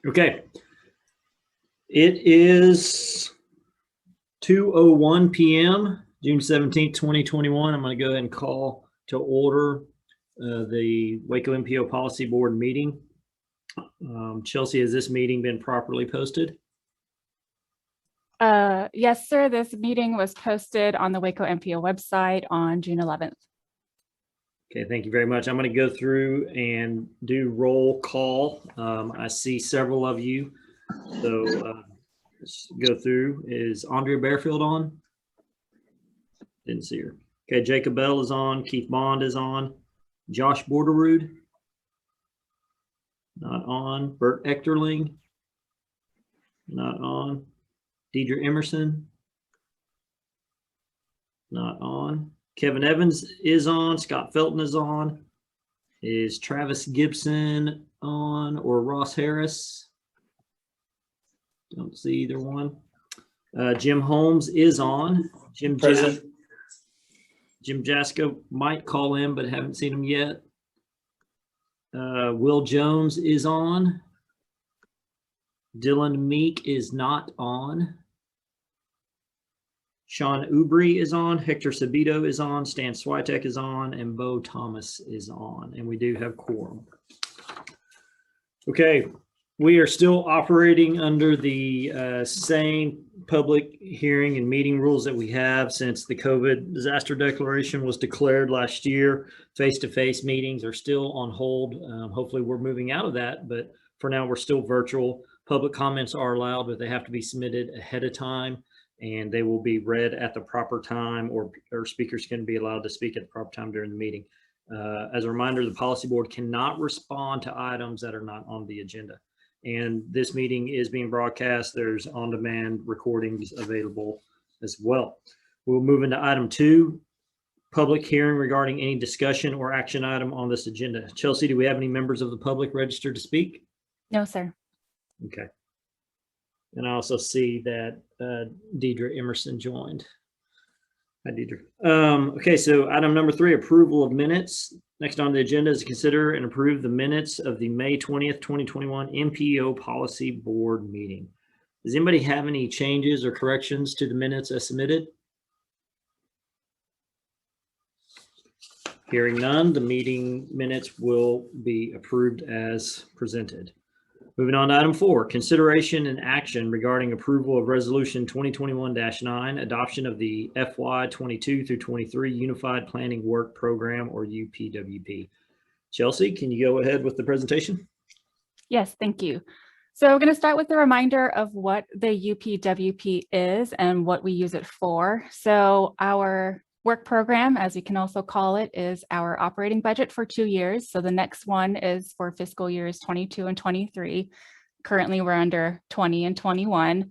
Okay. It is 2:01 p.m., June 17th, 2021. I'm going to go ahead and call to order the Waco MPO Policy Board meeting. Chelsea, has this meeting been properly posted? Yes, sir. This meeting was posted on the Waco MPO website on June 11th. Okay, thank you very much. I'm going to go through and do roll call. I see several of you. So let's go through. Is Andrea Bearfield on? Didn't see her. Okay, Jacob Bell is on. Keith Bond is on. Josh Borderud? Not on. Bert Echterling? Not on. Deidre Emerson? Not on. Kevin Evans is on. Scott Felton is on. Is Travis Gibson on or Ross Harris? Don't see either one. Jim Holmes is on. Jim Jasko might call in, but haven't seen him yet. Will Jones is on. Dylan Meek is not on. Sean Ubry is on. Hector Sabito is on. Stan Switek is on. And Bo Thomas is on. And we do have quorum. Okay. We are still operating under the same public hearing and meeting rules that we have since the COVID disaster declaration was declared last year. Face-to-face meetings are still on hold. Hopefully we're moving out of that, but for now we're still virtual. Public comments are allowed, but they have to be submitted ahead of time and they will be read at the proper time, or speakers can be allowed to speak at the proper time during the meeting. As a reminder, the policy board cannot respond to items that are not on the agenda. And this meeting is being broadcast. There's on-demand recordings available as well. We'll move into item 2, public hearing regarding any discussion or action item on this agenda. Chelsea, do we have any members of the public registered to speak? No, sir. Okay. And I also see that Deidre Emerson joined. Hi, Deidre. Okay, so item number 3, approval of minutes. Next on the agenda is to consider and approve the minutes of the May 20th, 2021 MPO Policy Board meeting. Does anybody have any changes or corrections to the minutes as submitted? Hearing none, the meeting minutes will be approved as presented. Moving on to item 4, consideration and action regarding approval of resolution 2021-9, adoption of the FY 22 through 23 Unified Planning Work Program, or UPWP. Chelsea, can you go ahead with the presentation? Yes, thank you. So we're going to start with a reminder of what the UPWP is and what we use it for. So our work program, as we can also call it, is our operating budget for 2 years. So the next one is for fiscal years 22 and 23. Currently, we're under 20 and 21.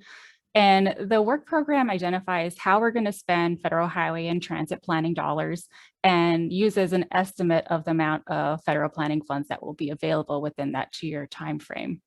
And the work program identifies how we're going to spend federal highway and transit planning dollars and uses an estimate of the amount of federal planning funds that will be available within that 2-year time frame.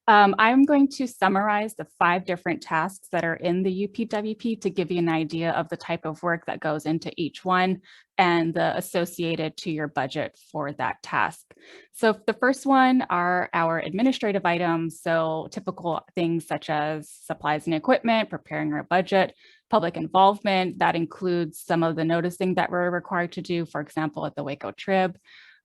I'm going to summarize the 5 different tasks that are in the UPWP to give you an idea of the type of work that goes into each one and the associated 2-year budget for that task. So the first one are our administrative items. So typical things such as supplies and equipment, preparing our budget, public involvement. That includes some of the noticing that we're required to do, for example, at the Waco Trib.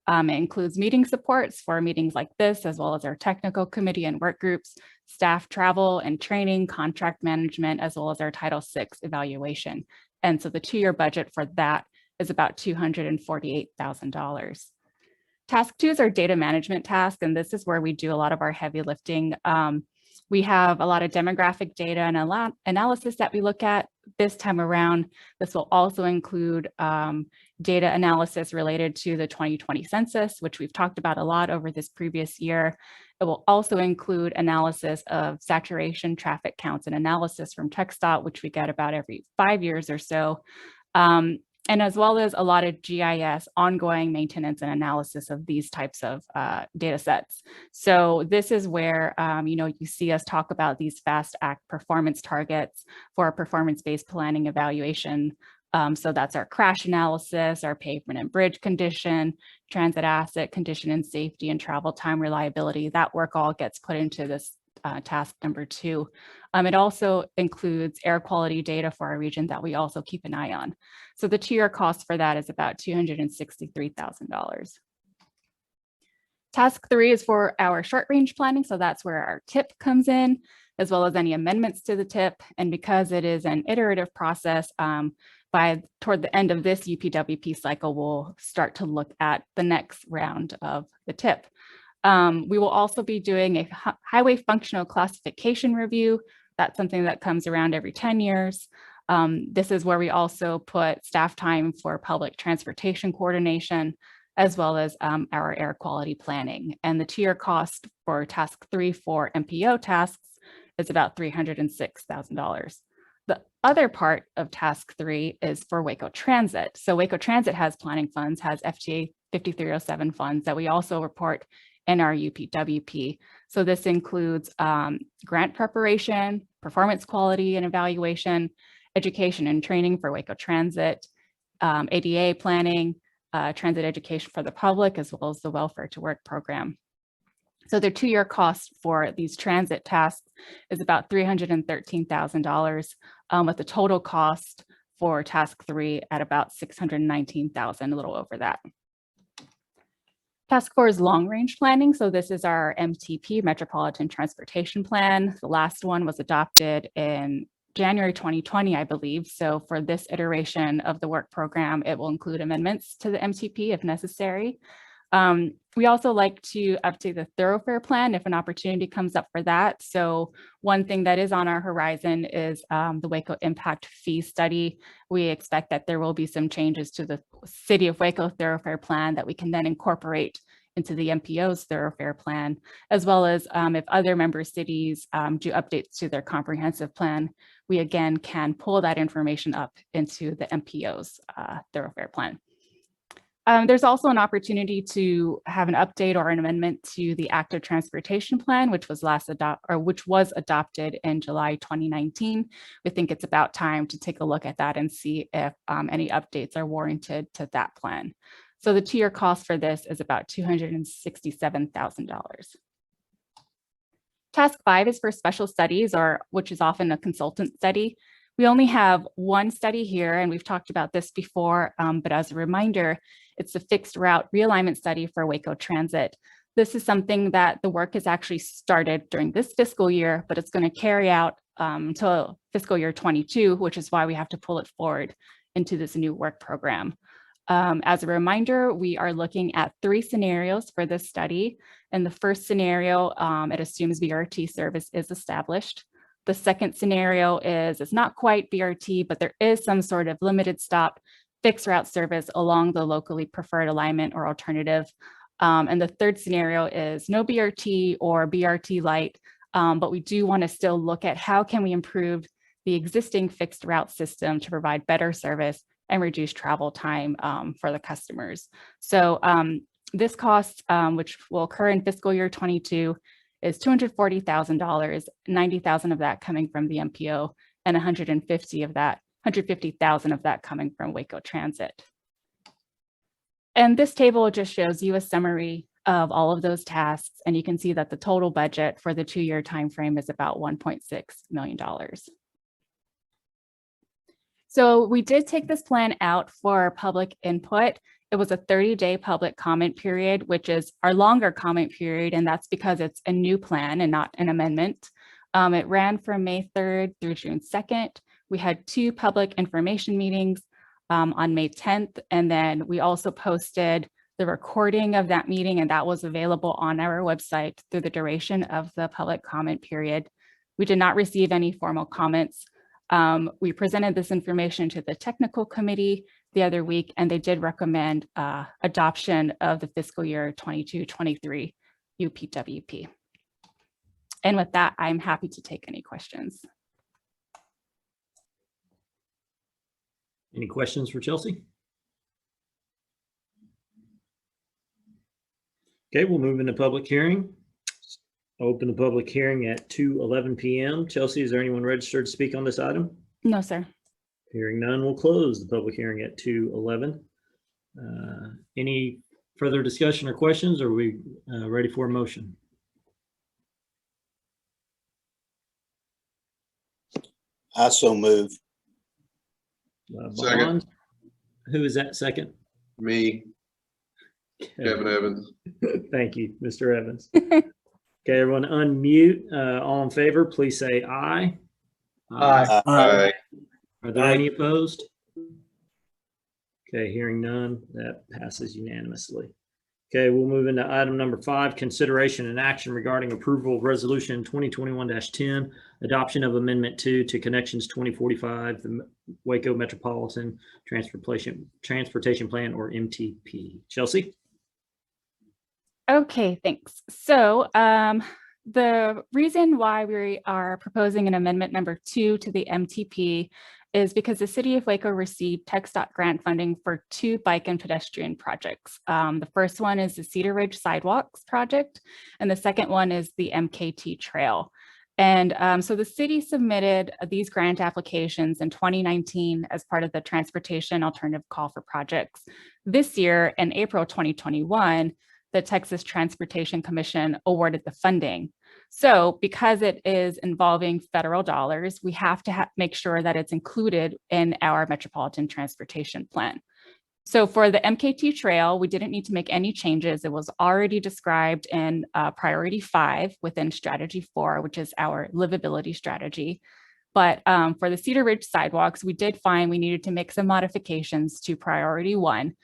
It includes meeting supports for meetings like this, as well as our technical committee and work groups, staff travel and training, contract management, as well as our Title VI evaluation. And so the 2-year budget for that is about $248,000. Task 2 is our data management task, and this is where we do a lot of our heavy lifting. We have a lot of demographic data and analysis that we look at this time around. This will also include data analysis related to the 2020 census, which we've talked about a lot over this previous year. It will also include analysis of saturation, traffic counts, and analysis from TxDOT, which we get about every 5 years or so. And as well as a lot of GIS, ongoing maintenance and analysis of these types of data sets. So this is where, you see us talk about these FAST Act performance targets for performance-based planning evaluation So that's our crash analysis, our pavement and bridge condition, transit asset condition and safety, and travel time reliability. That work all gets put into this task number 2. It also includes air quality data for our region that we also keep an eye on. So the 2-year cost for that is about $263,000. Task 3 is for our short range planning. So that's where our TIP comes in, as well as any amendments to the TIP. And because it is an iterative process, toward the end of this UPWP cycle, we'll start to look at the next round of the TIP. We will also be doing a highway functional classification review. That's something that comes around every 10 years. This is where we also put staff time for public transportation coordination, as well as our air quality planning. And the 2-year cost for task 3 for MPO tasks is about $306,000. The other part of task 3 is for Waco Transit. So Waco Transit has planning funds, has FTA 5307 funds that we also report in our UPWP. So this includes grant preparation, performance quality and evaluation, education and training for Waco Transit, ADA planning, transit education for the public, as well as the Welfare to Work program. So the 2-year cost for these transit tasks is about $313,000, with the total cost for task 3 at about $619,000, a little over that. Task 4 is long range planning. So this is our MTP, Metropolitan Transportation Plan. The last one was adopted in January 2020, I believe. So for this iteration of the work program, it will include amendments to the MTP if necessary. We also like to update the thoroughfare plan if an opportunity comes up for that. So one thing that is on our horizon is the Waco impact fee study. We expect that there will be some changes to the City of Waco thoroughfare plan that we can then incorporate into the MPO's thoroughfare plan, as well as if other member cities do updates to their comprehensive plan, we again can pull that information up into the MPO's thoroughfare plan. There's also an opportunity to have an update or an amendment to the active transportation plan, which was adopted in July 2019. We think it's about time to take a look at that and see if any updates are warranted to that plan. So the 2-year cost for this is about $267,000. Task 5 is for special studies, which is often a consultant study. We only have one study here, and we've talked about this before, but as a reminder, it's a fixed route realignment study for Waco Transit. This is something that the work has actually started during this fiscal year, but it's going to carry out until fiscal year 22, which is why we have to pull it forward into this new work program. As a reminder, we are looking at 3 scenarios for this study. In the first scenario, it assumes BRT service is established. The second scenario is it's not quite BRT, but there is some sort of limited stop fixed route service along the locally preferred alignment or alternative. And the third scenario is no BRT or BRT light, but we do want to still look at how can we improve the existing fixed route system to provide better service and reduce travel time for the customers. So this cost, which will occur in fiscal year 22, is $240,000, $90,000 of that coming from the MPO, and $150,000 of that coming from Waco Transit. And this table just shows you a summary of all of those tasks, and you can see that the total budget for the 2-year timeframe is about $1.6 million. So we did take this plan out for public input. It was a 30-day public comment period, which is our longer comment period, and that's because it's a new plan and not an amendment. It ran from May 3rd through June 2nd. We had 2 public information meetings on May 10th, and then we also posted the recording of that meeting, and that was available on our website through the duration of the public comment period. We did not receive any formal comments. We presented this information to the technical committee the other week, and they did recommend adoption of the fiscal year 22-23 UPWP. And with that, I'm happy to take any questions. Any questions for Chelsea? Okay, we'll move into public hearing. Open the public hearing at 2:11 p.m. Chelsea, is there anyone registered to speak on this item? No, sir. Hearing none, we'll close the public hearing at 2:11. Any further discussion or questions? Are we ready for a motion? I so move. Second. Bond? Who is that second? Me, Kevin Evans. Thank you, Mr. Evans. Okay, everyone unmute. All in favor, please say aye. Aye. Aye. Are there Aye. any opposed? Okay, hearing none, that passes unanimously. Okay, we'll move into item number 5, consideration and action regarding approval of resolution 2021-10, adoption of amendment 2 to connections 2045, the Waco Metropolitan Transportation Plan, or MTP. Chelsea? Okay, thanks. So the reason why we are proposing an amendment number 2 to the MTP is because the city of Waco received TxDOT grant funding for 2 bike and pedestrian projects. The first one is the Cedar Ridge Sidewalks project, and the second one is the MKT Trail. And so the city submitted these grant applications in 2019 as part of the Transportation Alternative Call for Projects. This year, in April 2021, the Texas Transportation Commission awarded the funding. So because it is involving federal dollars, we have to make sure that it's included in our Metropolitan Transportation Plan. So for the MKT Trail, we didn't need to make any changes. It was already described in Priority 5 within Strategy 4, which is our livability strategy. But for the Cedar Ridge sidewalks, we did find we needed to make some modifications to Priority 1,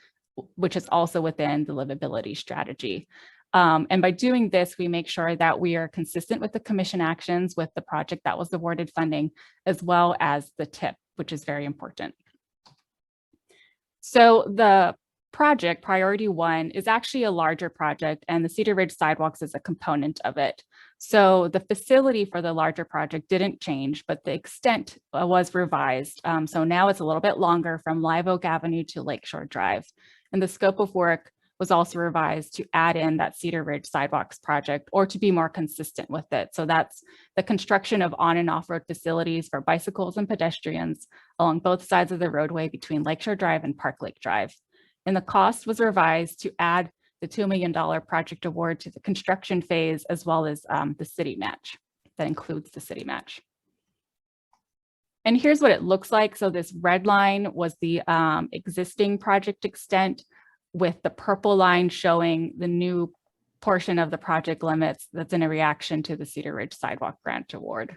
which is also within the livability strategy. And by doing this, we make sure that we are consistent with the commission actions with the project that was awarded funding, as well as the TIP, which is very important. So the project, Priority 1, is actually a larger project, and the Cedar Ridge sidewalks is a component of it. So the facility for the larger project didn't change, but the extent was revised. So now it's a little bit longer from Live Oak Avenue to Lakeshore Drive. And the scope of work was also revised to add in that Cedar Ridge sidewalks project, or to be more consistent with it. So that's the construction of on and off-road facilities for bicycles and pedestrians along both sides of the roadway between Lakeshore Drive and Park Lake Drive. And the cost was revised to add the $2 million project award to the construction phase, as well as the city match. That includes the city match. And here's what it looks like. So this red line was the existing project extent, with the purple line showing the new portion of the project limits that's in a reaction to the Cedar Ridge Sidewalk Grant Award.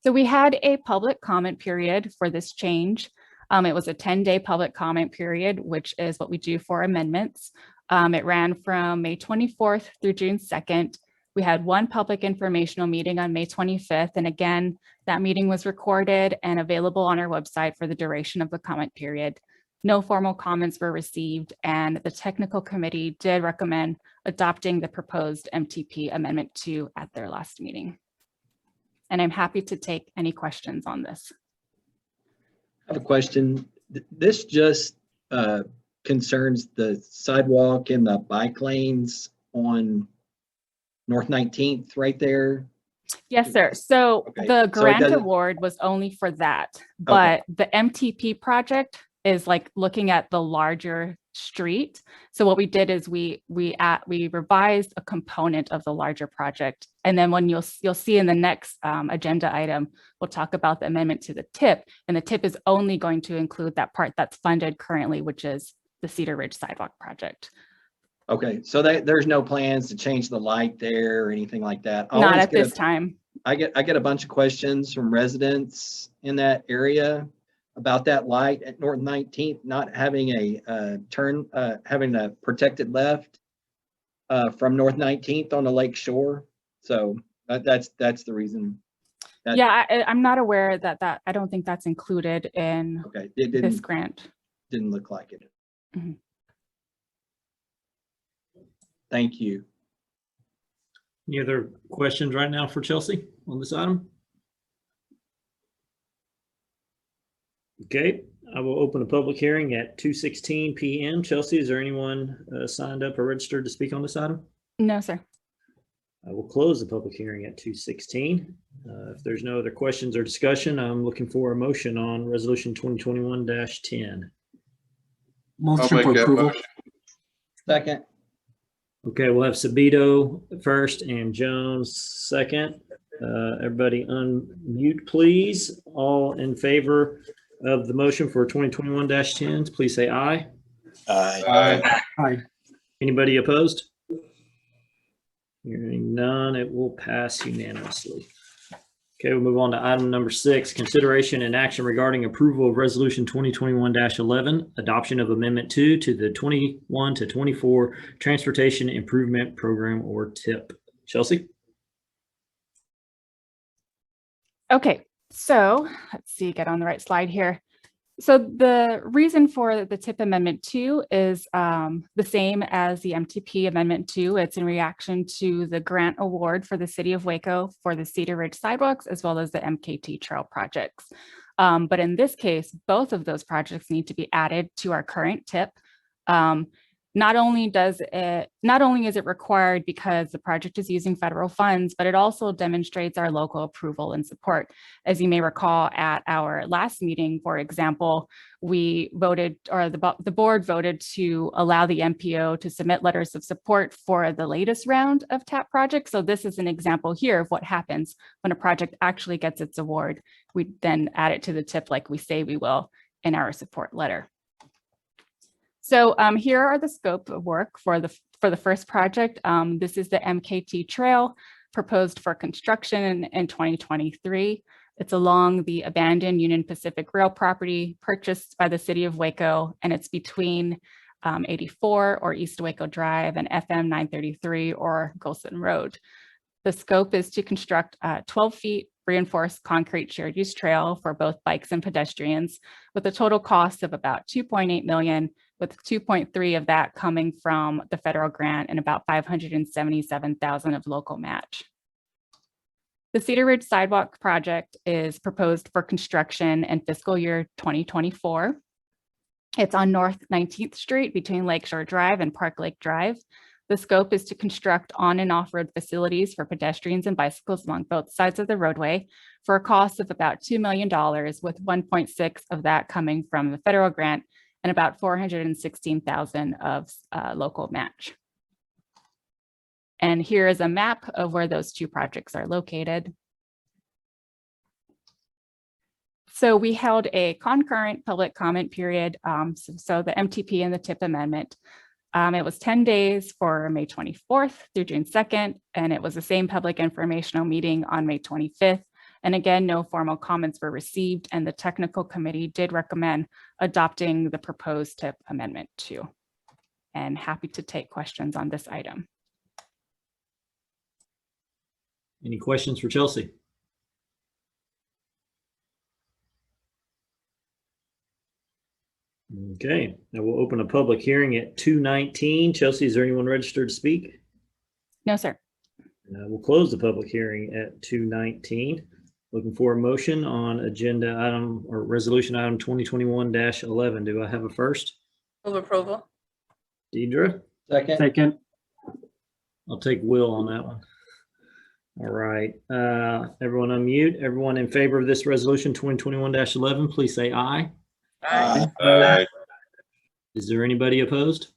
So we had a public comment period for this change. It was a 10-day public comment period, which is what we do for amendments. It ran from May 24th through June 2nd. We had one public informational meeting on May 25th. And again, that meeting was recorded and available on our website for the duration of the comment period. No formal comments were received, and the technical committee did recommend adopting the proposed MTP Amendment 2 at their last meeting. And I'm happy to take any questions on this. I have a question. This just concerns the sidewalk and the bike lanes on North 19th right there. Yes, sir. So Okay, the so it grant doesn't- award was only for that, but the MTP project is like looking at the larger street. So what we did is we revised a component of the larger project. And then when you'll see in the next agenda item, we'll talk about the amendment to the TIP. And the TIP is only going to include that part that's funded currently, which is the Cedar Ridge Sidewalk project. Okay, so there's no plans to change the light there or anything like that? I Not always at get this time. I get a bunch of questions from residents in that area about that light at North 19th not having a turn, having a protected left from North 19th on the lake shore. So that's the reason. Yeah, I'm not aware that I don't think that's included in Okay, it this grant. didn't look like it. Mhm. Thank you. Any other questions right now for Chelsea on this item? Okay, I will open a public hearing at 2:16 p.m. Chelsea, is there anyone signed up or registered to speak on this item? No, sir. I will close the public hearing at 2:16. If there's no other questions or discussion, I'm looking for a motion on resolution 2021-10. I'll Motion make for that approval. motion. Second. Okay, we'll have Sabito first and Jones second. Everybody unmute, please. All in favor of the motion for 2021-10, please say aye. Aye. Aye. Aye. Anybody opposed? Hearing none, it will pass unanimously. Okay, we'll move on to item number 6, consideration and action regarding approval of resolution 2021-11, adoption of amendment 2 to the 21 to 24 Transportation Improvement Program, or TIP. Chelsea? Okay, so let's see, get on the right slide here. So the reason for the TIP Amendment 2 is the same as the MTP Amendment 2. It's in reaction to the grant award for the city of Waco for the Cedar Ridge sidewalks, as well as the MKT trail projects. But in this case, both of those projects need to be added to our current TIP. Not only is it required because the project is using federal funds, but it also demonstrates our local approval and support. As you may recall, at our last meeting, for example, we voted, or the board voted to allow the MPO to submit letters of support for the latest round of TAP projects. So this is an example here of what happens when a project actually gets its award. We then add it to the TIP like we say we will in our support letter. So here are the scope of work for the first project. This is the MKT trail proposed for construction in 2023. It's along the abandoned Union Pacific Rail property purchased by the city of Waco, and it's between 84 or East Waco Drive and FM 933 or Golson Road. The scope is to construct 12 feet reinforced concrete shared use trail for both bikes and pedestrians with a total cost of about $2.8 million, with 2.3 of that coming from the federal grant and about $577,000 of local match. The Cedar Ridge Sidewalk project is proposed for construction in fiscal year 2024. It's on North 19th Street between Lakeshore Drive and Park Lake Drive. The scope is to construct on and off-road facilities for pedestrians and bicycles along both sides of the roadway for a cost of about $2 million, with 1.6 of that coming from the federal grant and about $416,000 of local match. And here is a map of where those two projects are located. So we held a concurrent public comment period. So the MTP and the TIP amendment. It was 10 days for May 24th through June 2nd, and it was the same public informational meeting on May 25th. And again, no formal comments were received, and the technical committee did recommend adopting the proposed TIP amendment 2. And happy to take questions on this item. Any questions for Chelsea? Okay, now we'll open a public hearing at 2:19. Chelsea, is there anyone registered to speak? No, sir. We'll close the public hearing at 2:19. Looking for a motion on agenda item or resolution item 2021-11. Do I have a first? Move approval. Deidre? Second. Second. I'll take Will on that one. All right, everyone unmute. Everyone in favor of this resolution 2021-11, please say aye. Aye. Aye. Is there anybody opposed?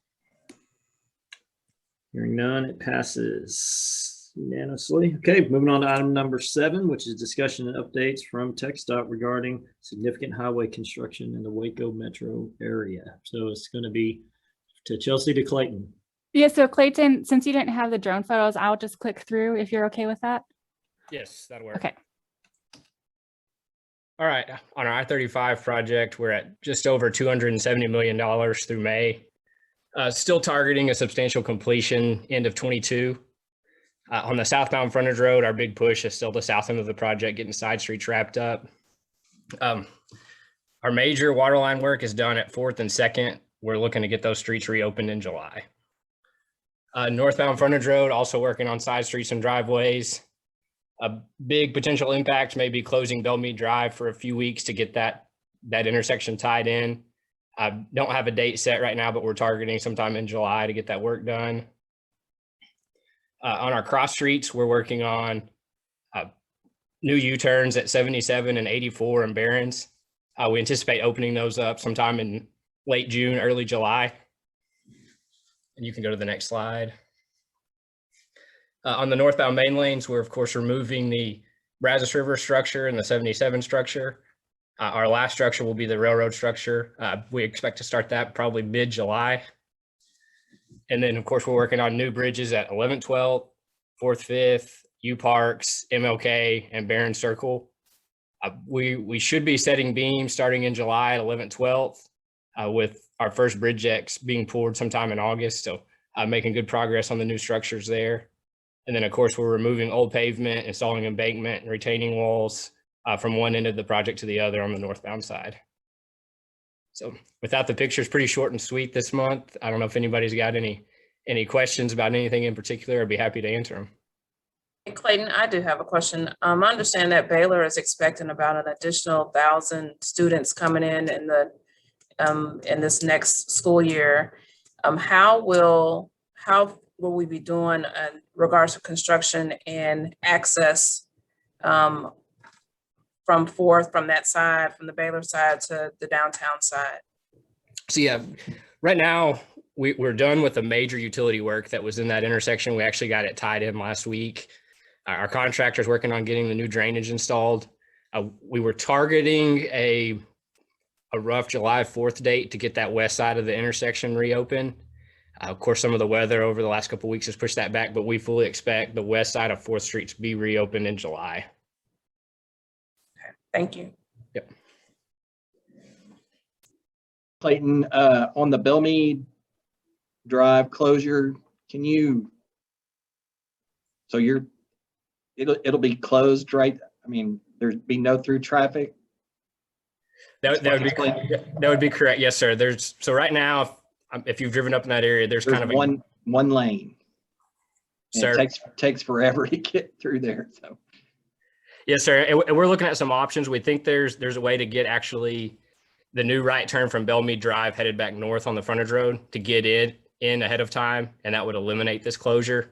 Hearing none, it passes unanimously. Okay, moving on to item number 7, which is discussion and updates from TxDOT regarding significant highway construction in the Waco metro area. So it's going to be to Chelsea to Clayton. Yeah, so Clayton, since you didn't have the drone photos, I'll just click through if you're okay with that. Yes, that'll work. Okay. All right, on our I-35 project, we're at just over $270 million through May. Still targeting a substantial completion end of 22. On the southbound frontage road, our big push is still the south end of the project, getting side streets wrapped up. Our major waterline work is done at 4th and 2nd. We're looking to get those streets reopened in July. Northbound frontage road, also working on side streets and driveways. A big potential impact may be closing Bellmead Drive for a few weeks to get that intersection tied in. I don't have a date set right now, but we're targeting sometime in July to get that work done. On our cross streets, we're working on new U-turns at 77 and 84 and Barron's. We anticipate opening those up sometime in late June, early July. And you can go to the next slide. On the northbound main lanes, we're of course removing the Brazos River structure and the 77 structure. Our last structure will be the railroad structure. We expect to start that probably mid-July. And then of course, we're working on new bridges at 11th, 12th, 4th, 5th, U Parks, MLK, and Barron Circle. We should be setting beams starting in July at 11th, 12th, with our first bridge X being poured sometime in August. So making good progress on the new structures there. And then of course, we're removing old pavement, installing embankment and retaining walls from one end of the project to the other on the northbound side. So without the pictures, pretty short and sweet this month. I don't know if anybody's got any questions about anything in particular. I'd be happy to answer them. Clayton, I do have a question. I understand that Baylor is expecting about an additional 1,000 students coming in this next school year. How will we be doing in regards to construction and access from that side, from the Baylor side to the downtown side? So yeah, right now we're done with the major utility work that was in that intersection. We actually got it tied in last week. Our contractor's working on getting the new drainage installed. We were targeting a rough July 4th date to get that west side of the intersection reopened. Of course, some of the weather over the last couple of weeks has pushed that back, but we fully expect the west side of 4th Street to be reopened in July. Okay, thank you. Yep. Clayton, on the Bellmead Drive closure, it'll be closed, right? I mean, there'd be no through traffic. That would be correct. Yes, sir. So right now, if you've driven up in that area, there's kind of one lane. Sir. It takes forever to get through there. So yes, sir. And we're looking at some options. We think there's a way to get actually the new right turn from Bellmead Drive headed back north on the frontage road to get in ahead of time, and that would eliminate this closure.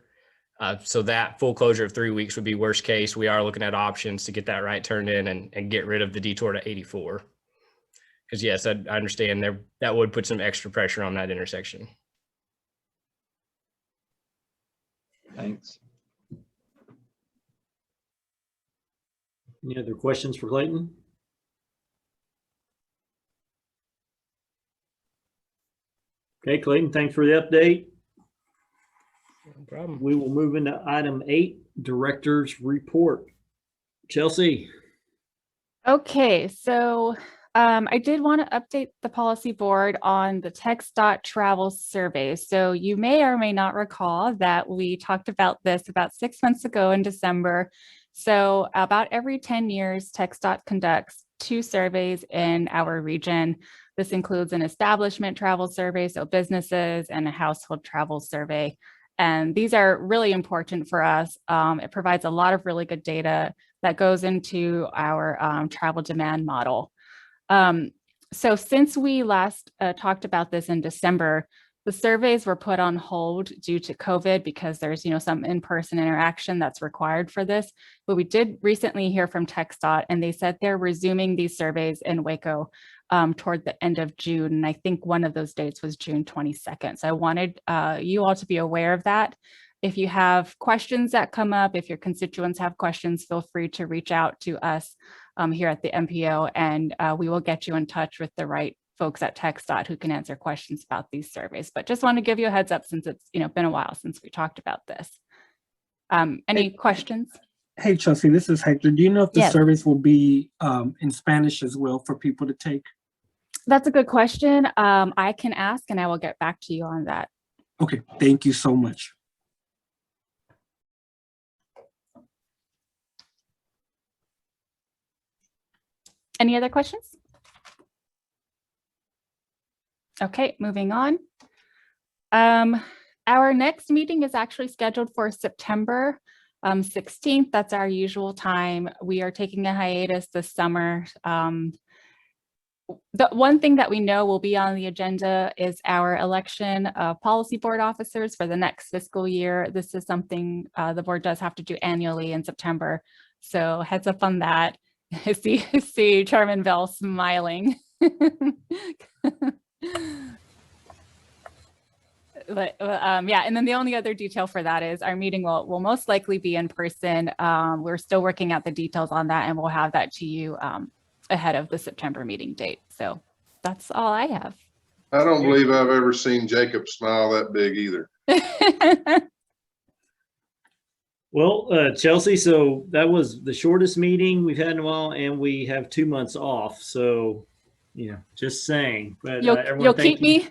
So that full closure of 3 weeks would be worst case. We are looking at options to get that right turned in and get rid of the detour to 84. Because yes, I understand that would put some extra pressure on that intersection. thanks. Any other questions for Clayton? Okay, Clayton, thanks for the update. No problem. We will move into item 8, Director's Report. Chelsea. Okay, so I did want to update the policy board on the TxDOT travel survey. So you may or may not recall that we talked about this about 6 months ago in December. So about every 10 years, TxDOT conducts 2 surveys in our region. This includes an establishment travel survey, so businesses, and a household travel survey. And these are really important for us. It provides a lot of really good data that goes into our travel demand model. So since we last talked about this in December, the surveys were put on hold due to COVID because there's, some in-person interaction that's required for this. But we did recently hear from TxDOT, and they said they're resuming these surveys in Waco toward the end of June. And I think one of those dates was June 22nd. So I wanted you all to be aware of that. If you have questions that come up, if your constituents have questions, feel free to reach out to us here at the MPO, and we will get you in touch with the right folks at TxDOT who can answer questions about these surveys. But just want to give you a heads up since it's been a while since we talked about this. Any questions? Hey, Chelsea, this is Hector. Do you know if the Yes. surveys will be in Spanish as well for people to take? That's a good question. I can ask and I will get back to you on that. Okay, thank you so much. Any other questions? Okay, moving on. Our next meeting is actually scheduled for September 16th. That's our usual time. We are taking a hiatus this summer. The one thing that we know will be on the agenda is our election of policy board officers for the next fiscal year. This is something the board does have to do annually in September. So heads up on that. I see Chairman Bell smiling. But yeah, and then the only other detail for that is our meeting will most likely be in person. We're still working out the details on that, and we'll have that to you ahead of the September meeting date. So that's all I have. I don't believe I've ever seen Jacob smile that big either. Well, Chelsea, so that was the shortest meeting we've had in a while, and we have 2 months off. So, just saying. But You'll keep me.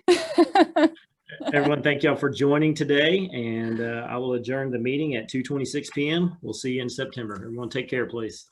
Everyone, thank y'all for joining today, and I will adjourn the meeting at 2:26 p.m. We'll see you in September. Everyone, take care, please.